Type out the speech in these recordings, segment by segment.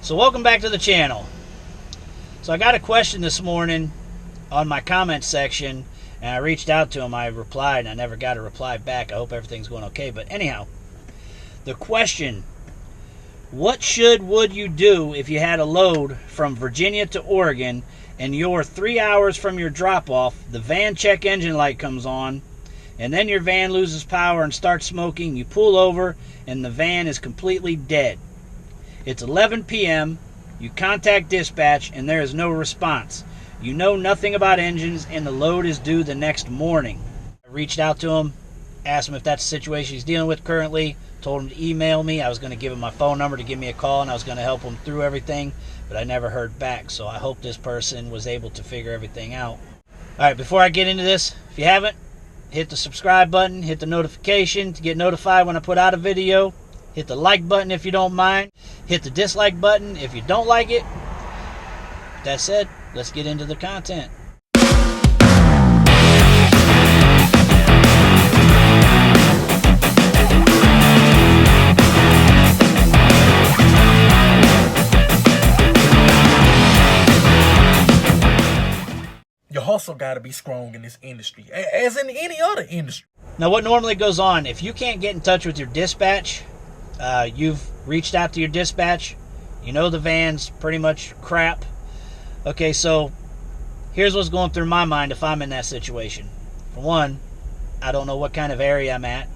So welcome back to the channel. So I got a question this morning on my comments section, and I reached out to him. I replied, and I never got a reply back. I hope everything's going okay. But anyhow, the question: what would you do if you had a load from Virginia to Oregon, and you're 3 hours from your drop-off, the van check engine light comes on, and then your van loses power and starts smoking, you pull over, and the van is completely dead. It's 11 p.m., you contact dispatch, and there is no response. You know nothing about engines, and the load is due the next morning. I reached out to him, asked him if that's the situation he's dealing with currently, told him to email me. I was going to give him my phone number to give me a call, and I was going to help him through everything, but I never heard back, so I hope this person was able to figure everything out. Alright, before I get into this, if you haven't, hit the subscribe button, hit the notification to get notified when I put out a video. Hit the like button if you don't mind. Hit the dislike button if you don't like it. With that said, let's get into the content. Your hustle got to be strong in this industry, as in any other industry. Now, what normally goes on, if you can't get in touch with your dispatch, you've reached out to your dispatch, you know the van's pretty much crap. Okay, so here's what's going through my mind if I'm in that situation. For one, I don't know what kind of area I'm at.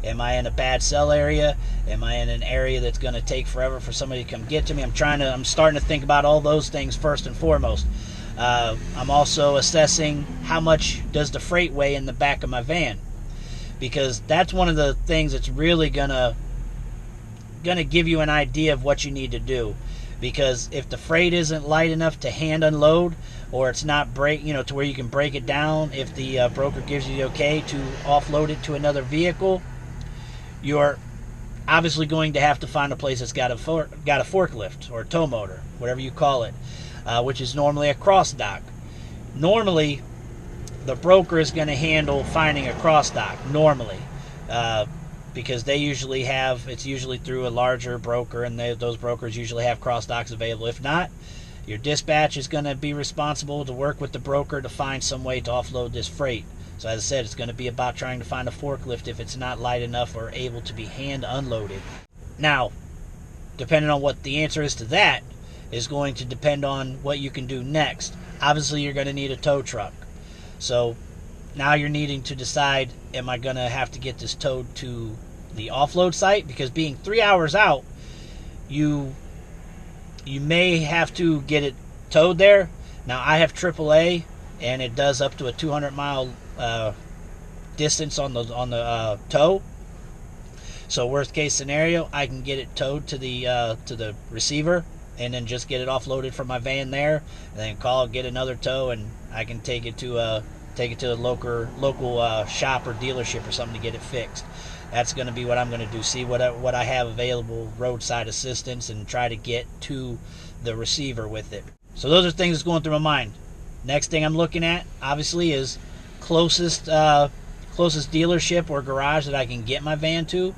Am I in a bad cell area? Am I in an area that's going to take forever for somebody to come get to me? I'm starting to think about all those things first and foremost. I'm also assessing how much does the freight weigh in the back of my van, because that's one of the things that's really gonna give you an idea of what you need to do. Because if the freight isn't light enough to hand unload, or it's not to where you can break it down, if the broker gives you the okay to offload it to another vehicle, you're obviously going to have to find a place that's got a forklift or a tow motor, whatever you call it, which is normally a cross dock. Normally, the broker is going to handle finding a cross dock normally, because it's usually through a larger broker, and those brokers usually have cross docks available. If not, your dispatch is going to be responsible to work with the broker to find some way to offload this freight. So as I said, it's going to be about trying to find a forklift if it's not light enough or able to be hand unloaded. Now, depending on what the answer is to that is going to depend on what you can do next. Obviously, you're going to need a tow truck. So now you're needing to decide, am I going to have to get this towed to the offload site? Because being 3 hours out, you may have to get it towed there. Now, I have AAA, and it does up to a 200-mile distance on the tow. So worst case scenario, I can get it towed to the receiver, and then just get it offloaded from my van there, and then get another tow, and I can take it to a local shop or dealership or something to get it fixed. That's going to be what I'm going to do. See what I have available, roadside assistance, and try to get to the receiver with it. So those are things that's going through my mind. Next thing I'm looking at, obviously, is closest dealership or garage that I can get my van to.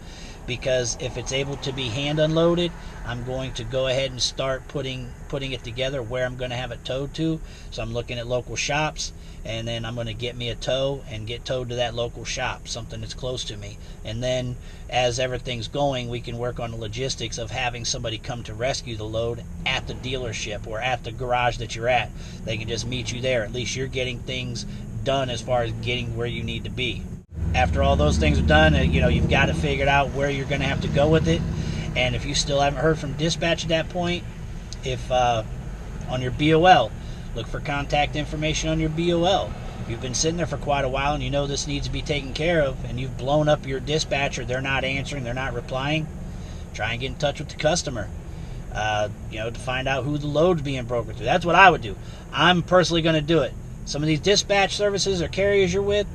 Because if it's able to be hand unloaded, I'm going to go ahead and start putting it together where I'm going to have it towed to. So I'm looking at local shops, and then I'm going to get me a tow and get towed to that local shop, something that's close to me. And then as everything's going, we can work on the logistics of having somebody come to rescue the load at the dealership or at the garage that you're at. They can just meet you there. At least you're getting things done as far as getting where you need to be. After all those things are done, you've got to figure out where you're going to have to go with it. And if you still haven't heard from dispatch at that point, if on your BOL, look for contact information on your BOL. If you've been sitting there for quite a while and you know this needs to be taken care of, and you've blown up your dispatcher, they're not answering, they're not replying, try and get in touch with the customer, to find out who the load's being brokered to. That's what I would do. I'm personally going to do it. Some of these dispatch services or carriers you're with,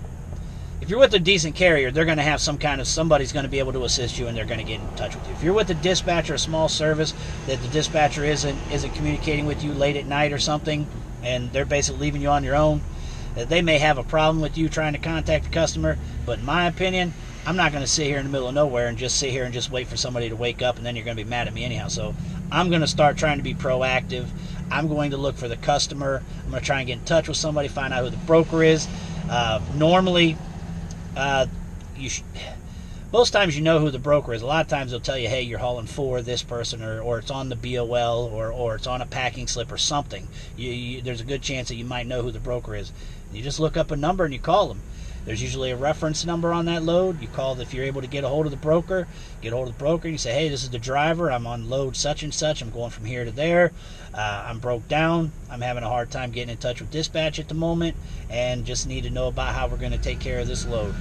if you're with a decent carrier, they're going to have somebody's going to be able to assist you, and they're going to get in touch with you. If you're with a dispatcher, a small service that the dispatcher isn't communicating with you late at night or something, and they're basically leaving you on your own, they may have a problem with you trying to contact the customer. But in my opinion, I'm not going to sit here in the middle of nowhere and just sit here and just wait for somebody to wake up, and then you're going to be mad at me anyhow. So I'm going to start trying to be proactive. I'm going to look for the customer. I'm going to try and get in touch with somebody, find out who the broker is. Normally, most times you know who the broker is. A lot of times they'll tell you, hey, you're hauling for this person, or it's on the BOL, or it's on a packing slip or something. There's a good chance that you might know who the broker is. You just look up a number and you call them. There's usually a reference number on that load. You call if you're able to get a hold of the broker. Get a hold of the broker. You say, hey, this is the driver. I'm on load such and such. I'm going from here to there. I'm broke down. I'm having a hard time getting in touch with dispatch at the moment, and just need to know about how we're going to take care of this load.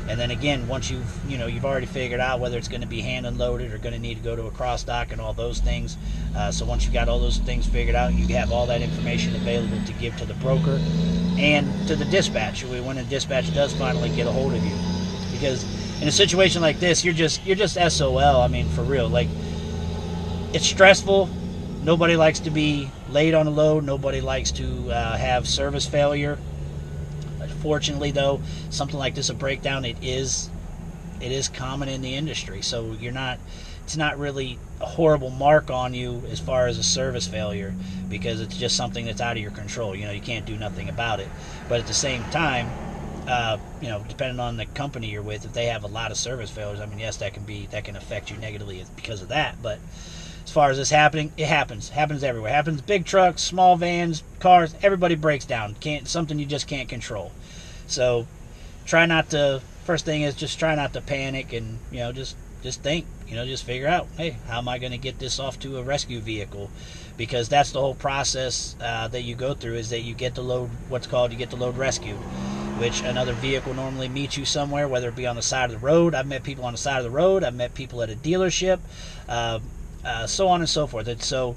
And then again, once you've already figured out whether it's going to be hand unloaded or going to need to go to a cross dock and all those things. So once you've got all those things figured out, you have all that information available to give to the broker and to the dispatch when the dispatch does finally get a hold of you. Because in a situation like this, you're just SOL. I mean, for real. Like, it's stressful. Nobody likes to be late on a load. Nobody likes to have service failure. Fortunately, though, something like this, a breakdown, it is common in the industry. So it's not really a horrible mark on you as far as a service failure, because it's just something that's out of your control. You can't do nothing about it. But at the same time, depending on the company you're with, if they have a lot of service failures, I mean, yes, that can affect you negatively because of that. But as far as this happening, it happens everywhere. It happens big trucks, small vans, cars. Everybody breaks down. Something you just can't control. So first thing is just try not to panic, and just think, just figure out, hey, how am I going to get this off to a rescue vehicle? Because that's the whole process that you go through, is that you get the load, you get the load rescued, which another vehicle normally meets you somewhere, whether it be on the side of the road. I've met people on the side of the road. I've met people at a dealership, so on and so forth. And so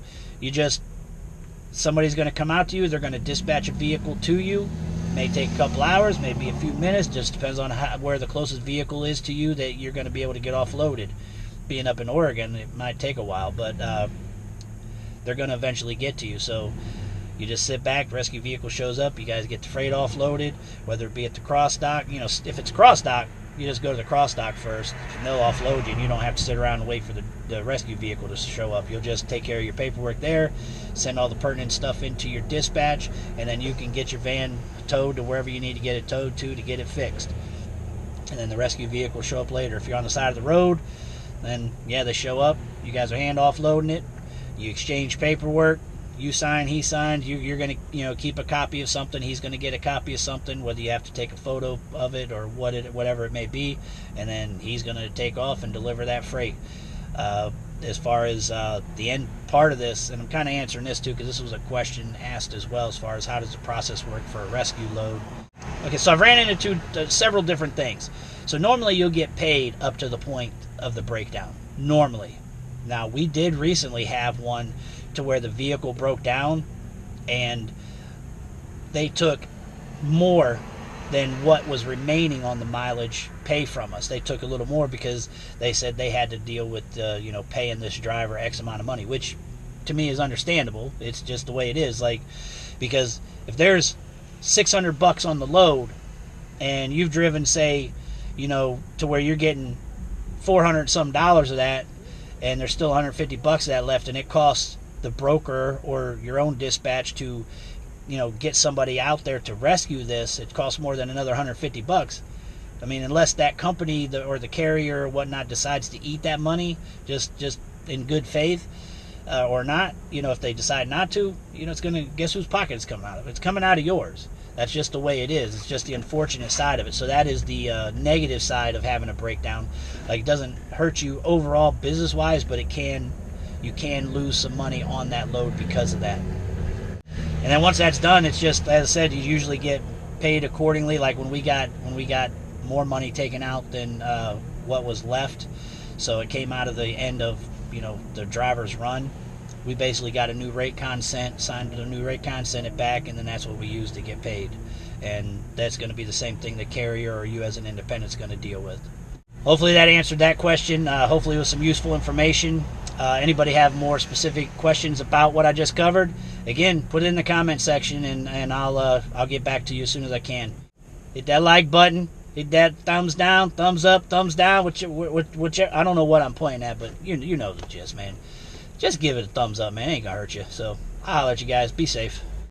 somebody's going to come out to you. They're going to dispatch a vehicle to you. May take a couple hours, maybe a few minutes. Just depends on where the closest vehicle is to you that you're going to be able to get offloaded. Being up in Oregon, it might take a while, but they're going to eventually get to you. So you just sit back, rescue vehicle shows up, you guys get the freight offloaded, whether it be at the cross dock. If it's cross dock, you just go to the cross dock first, and they'll offload you, and you don't have to sit around and wait for the rescue vehicle to show up. You'll just take care of your paperwork there, send all the pertinent stuff into your dispatch, and then you can get your van towed to wherever you need to get it towed to get it fixed. And then the rescue vehicle will show up later. If you're on the side of the road, then yeah, they show up. You guys are hand offloading it. You exchange paperwork. You sign, he signs. You're going to keep a copy of something. He's going to get a copy of something, whether you have to take a photo of it or whatever it may be. And then he's going to take off and deliver that freight. As far as the end part of this, and I'm kind of answering this too, because this was a question asked as well, as far as how does the process work for a rescue load. Okay, so I've ran into several different things. So normally you'll get paid up to the point of the breakdown. Normally. Now, we did recently have one to where the vehicle broke down, and they took more than what was remaining on the mileage pay from us. They took a little more because they said they had to deal with paying this driver X amount of money, which to me is understandable. It's just the way it is. Because if there's $600 on the load, and you've driven, say, to where you're getting $400 some of that, and there's still $150 of that left, and it costs the broker or your own dispatch to get somebody out there to rescue this, it costs more than another $150. I mean, unless that company or the carrier or whatnot decides to eat that money just in good faith, or not, if they decide not to, it's going to, guess whose pocket it's coming out of? It's coming out of yours. That's just the way it is. It's just the unfortunate side of it. So that is the negative side of having a breakdown. It doesn't hurt you overall business-wise, but you can lose some money on that load because of that. And then once that's done, it's just, as I said, you usually get paid accordingly. Like when we got more money taken out than what was left, so it came out of the end of the driver's run. We basically got a new rate consent, signed a new rate consent, sent it back, and then that's what we use to get paid. And that's going to be the same thing the carrier or you as an independent is going to deal with. Hopefully that answered that question. Hopefully it was some useful information. Anybody have more specific questions about what I just covered? Again, put it in the comment section, and I'll get back to you as soon as I can. Hit that like button. Hit that thumbs down, thumbs up, thumbs down. Whichever, I don't know what I'm pointing at, but you know the gist, man. just give it a thumbs up, man. It ain't gonna hurt you. So I'll holler at you guys. Be safe.